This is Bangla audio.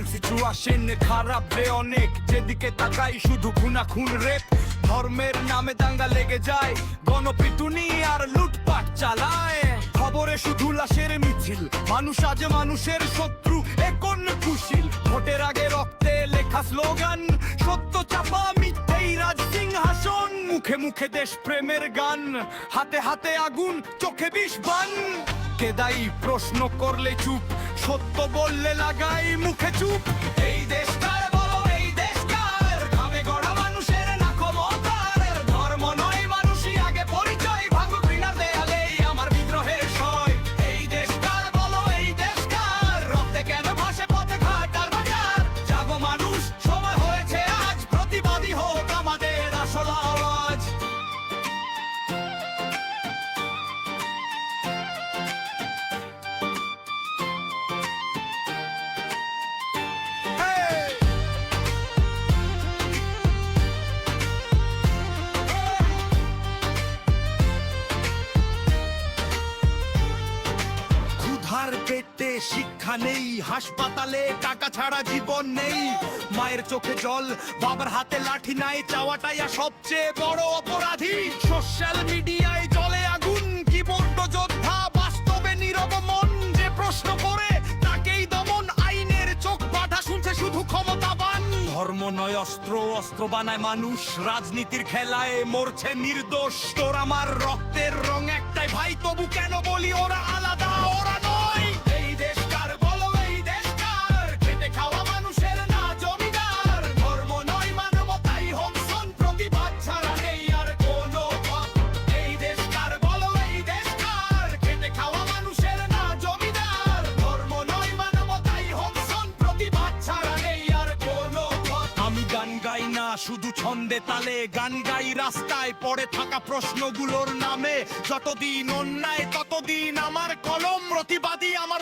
কারেন্ট সিচুয়েশন খারাপ রে অনেক, যেদিকে তাকাই শুধু খুনাখুন রেপ। ধর্মের নামে দাঙ্গা লেগে যায়, গণপিটুনি আর লুটপাট চালায়। খবরে শুধু লাশের মিছিল, মানুষ আজ মানুষের শত্রু, এখন কুশীল। ভোটের আগে রক্তে লেখা স্লোগান, সত্য চাপা মিথ্যেই রাজ সিংহাসন। মুখে মুখে দেশ প্রেমের গান, হাতে হাতে আগুন, চোখে বিষ বান। কেদাই প্রশ্ন করলে চুপ, সত্য বললে লাগাই মুখে চুপ। এই দেশটার বলো, এই দেশটার ঘামে গড়া মানুষের না ক্ষমতার। ধর্ম নয় মানুষই আগে পরিচয়, ভাঙো ঘৃণার দেয়ালেই আমার বিদ্রোহের সয়। এই দেশটার বলো, এই দেশটার রক্তে কেন ভাসে পথে ঘাট আর বাজার। জাগো মানুষ, সময় হয়েছে আজ, প্রতিবাদী হোক আমাদের আসল আওয়াজ। পেটে শিক্ষা নেই, হাসপাতালে টাকা ছাড়া জীবন নেই। মায়ের চোখে জল, বাবার হাতে লাঠি নাই, চাওয়াটাই সবচেয়ে বড় অপরাধী। সোশ্যাল মিডিয়ায় জলে আগুন, কিবোর্ড যোদ্ধা বাস্তবে নীরব মন। যে প্রশ্ন করে তাকেই দমন, আইনের চোখ বাধা, শুনছে শুধু ক্ষমতাবান। ধর্ম নয় অস্ত্র, অস্ত্র বানায় মানুষ, রাজনীতির খেলায় মরছে নির্দোষ। তোর আমার রক্তের রং একটাই ভাই, তবু কেন বলি ওরা আলাদা, ওরা নয়। এই দেশকার বলো, এই দেশকার খেটে খাওয়া মানুষের না জমিদার। ধর্ম নয় মানবতাই হোক শোন, প্রতিবাদ ছাড়া নেই আর কোনো পথ। এই দেশকার বলো, এই দেশকার খেটে খাওয়া মানুষের না জমিদার। ধর্ম নয় মানবতাই হোক শোন, প্রতিবাদ ছাড়া নেই আর কোনো পথ। আমি গান গাই না শুধু ছন্দে তালে, গান গাই রাস্তায় পড়ে থাকা প্রশ্নগুলোর নামে। যতদিন অন্যায় ততদিন আমার কলম, প্রতিবাদী আমার